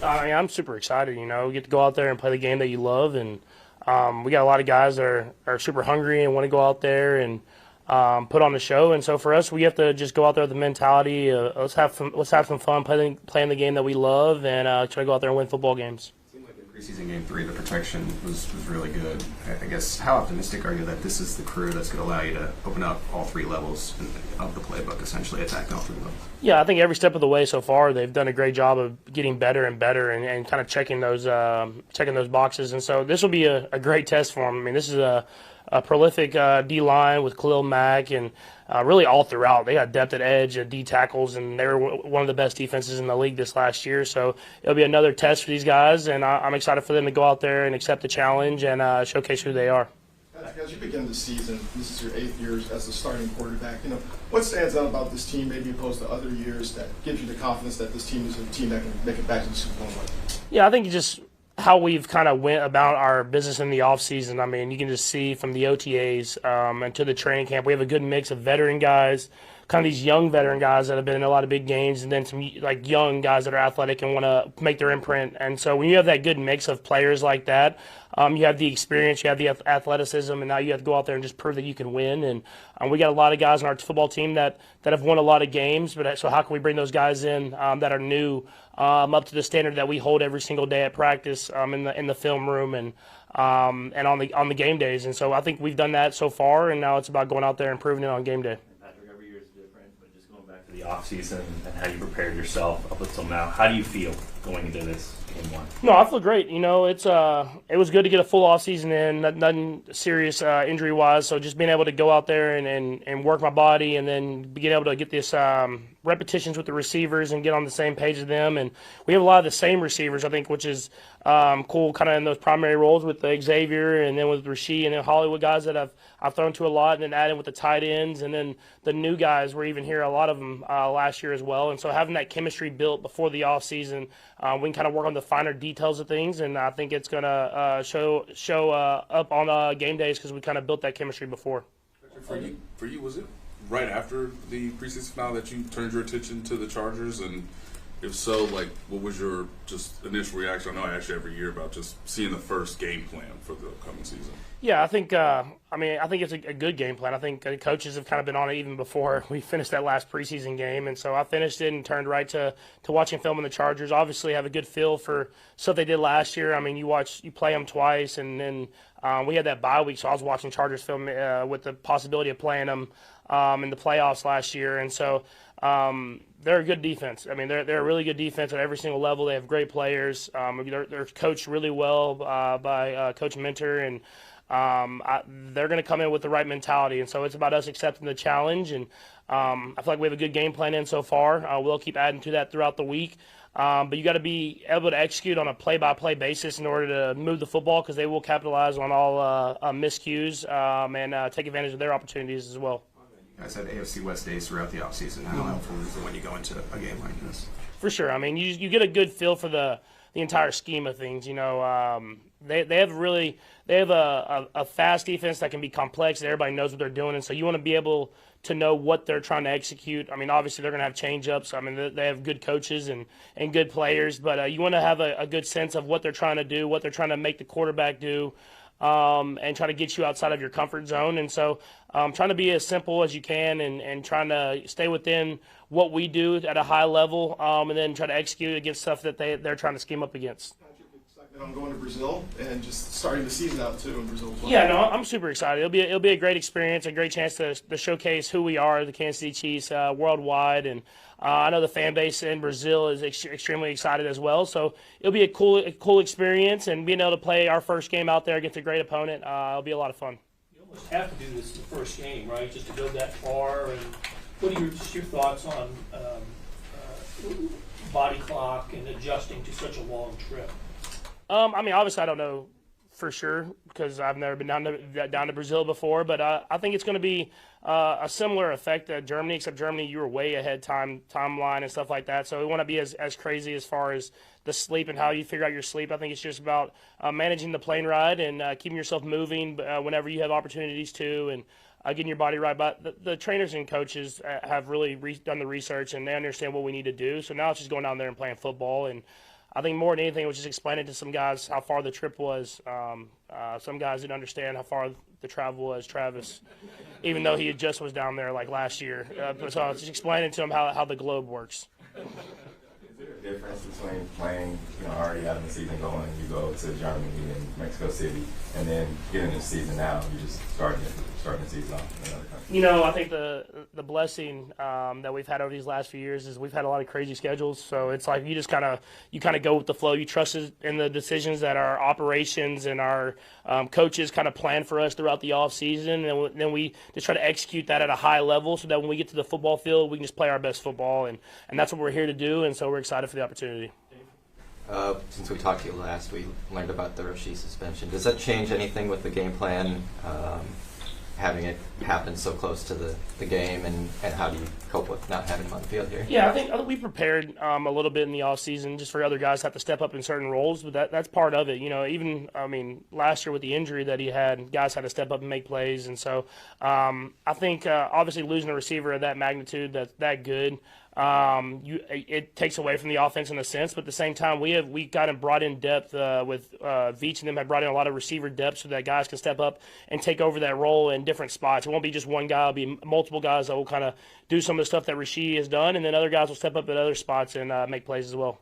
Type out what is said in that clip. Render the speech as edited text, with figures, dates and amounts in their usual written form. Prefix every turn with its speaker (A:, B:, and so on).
A: I'm super excited. We get to go out there and play the game that you love, and we got a lot of guys that are super hungry and want to go out there and put on the show. And so for us, we have to just go out there with the mentality. Let's have some fun playing the game that we love, and try to go out there and win football games.
B: Seemed like in preseason game 3, the protection was really good. I guess, how optimistic are you that this is the crew that's going to allow you to open up all 3 levels of the playbook, essentially attack all 3 levels?
A: Yeah, I think every step of the way so far, they've done a great job of getting better and better and kind of checking those boxes. And so this will be a great test for them. I mean, this is a prolific D line with Khalil Mack and really all throughout. They got depth at edge, D tackles, and they were one of the best defenses in the league this last year. So it'll be another test for these guys, and I'm excited for them to go out there and accept the challenge and showcase who they are.
C: As you begin the season, this is your 8th year as the starting quarterback. What stands out about this team, maybe opposed to other years, that gives you the confidence that this team is a team that can make it back to the Super Bowl?
A: Yeah, I think just how we've kind of went about our business in the offseason. I mean, you can just see from the OTAs and to the training camp, we have a good mix of veteran guys, kind of these young veteran guys that have been in a lot of big games, and then some like young guys that are athletic and want to make their imprint. And so when you have that good mix of players like that, you have the experience, you have the athleticism, and now you have to go out there and just prove that you can win. And we got a lot of guys on our football team that have won a lot of games. But so how can we bring those guys in that are new up to the standard that we hold every single day at practice in the film room and on the game days? And so I think we've done that so far, and now it's about going out there and proving it on game day.
D: Patrick, every year is different, but just going back to the off season and how you prepared yourself up until now, how do you feel going into this game 1?
A: No, I feel great. It was good to get a full off season in, nothing serious injury wise. So just being able to go out there and work my body, and then being able to get this repetitions with the receivers and get on the same page with them. And we have a lot of the same receivers, I think, which is cool, kind of in those primary roles with Xavier and then with Rasheed and then Hollywood, guys that I've thrown to a lot, and then adding with the tight ends, and then the new guys were even here, a lot of them last year as well. And so having that chemistry built before the off season, we can kind of work on the finer details of things, and I think it's going to show up on game days because we kind of built that chemistry before.
E: For you, was it right after the preseason finale that you turned your attention to the Chargers? And if so, what was your just initial reaction? I know I ask you every year about just seeing the first game plan for the upcoming season.
A: Yeah, I think it's a good game plan. I think the coaches have kind of been on it even before we finished that last preseason game, and so I finished it and turned right to watching film on the Chargers. Obviously, have a good feel for stuff they did last year. I mean, you play them twice, and then we had that bye week, so I was watching Chargers film with the possibility of playing them in the playoffs last year, and so they're a good defense. I mean, they're a really good defense at every single level. They have great players. They're coached really well by Coach Minter, and they're going to come in with the right mentality. And so it's about us accepting the challenge. And I feel like we have a good game plan in so far. We'll keep adding to that throughout the week. But you got to be able to execute on a play-by-play basis in order to move the football, because they will capitalize on all miscues and take advantage of their opportunities as well.
B: You guys had AFC West days throughout the offseason. How helpful is it when you go into a game like this?
A: For sure. I mean, you get a good feel for the entire scheme of things. They have a fast defense that can be complex, that everybody knows what they're doing, and so you want to be able to know what they're trying to execute. I mean, obviously they're going to have change-ups. I mean, they have good coaches and good players, but you want to have a good sense of what they're trying to do, what they're trying to make the quarterback do, and try to get you outside of your comfort zone. And so trying to be as simple as you can and trying to stay within what we do at a high level, and then try to execute against stuff that they're trying to scheme up against.
C: I'm going to Brazil and just starting the season out too in Brazil.
A: Yeah, no, I'm super excited. It'll be a great experience, a great chance to showcase who we are, the Kansas City Chiefs, worldwide, and I know the fan base in Brazil is extremely excited as well. So it'll be a cool experience, and being able to play our first game out there against a great opponent, it'll be a lot of fun.
F: You almost have to do this the first game, right? Just to go that far. And what are your thoughts on body clock and adjusting to such a long trip?
A: I mean, obviously, I don't know for sure because I've never been down to Brazil before, but I think it's going to be a similar effect to Germany, except Germany, you were way ahead timeline and stuff like that. So we want to be as crazy as far as the sleep and how you figure out your sleep. I think it's just about managing the plane ride and keeping yourself moving whenever you have opportunities to, and getting your body right. But the trainers and coaches have really done the research, and they understand what we need to do. So now it's just going down there and playing football. And I think more than anything, it was just explaining to some guys how far the trip was. Some guys didn't understand how far the travel was. Travis, even though he just was down there like last year, so I was just explaining to him how the globe works.
G: Is there a difference between playing, already having the season going, you go to Germany and Mexico City, and then getting the season now, you just starting the season off in another country?
A: I think the blessing that we've had over these last few years is we've had a lot of crazy schedules. So it's like you just kind of go with the flow. You trust in the decisions that our operations and our coaches kind of plan for us throughout the off season, and then we just try to execute that at a high level so that when we get to the football field, we can just play our best football, and that's what we're here to do. And so we're excited for the opportunity.
H: Since we talked to you last, we learned about the Roshi suspension. Does that change anything with the game plan, having it happen so close to the game, and how do you cope with not having him on the field here?
A: Yeah, I think we prepared a little bit in the offseason just for other guys to have to step up in certain roles, but that's part of it. Even last year with the injury that he had, guys had to step up and make plays, and so I think obviously losing a receiver of that magnitude that's that good, it takes away from the offense in a sense, but at the same time we got him brought in depth with Veach and them had brought in a lot of receiver depth so that guys can step up and take over that role in different spots. It won't be just one guy; it'll be multiple guys that will kind of do some of the stuff that Rasheed has done, and then other guys will step up at other spots and make plays as well.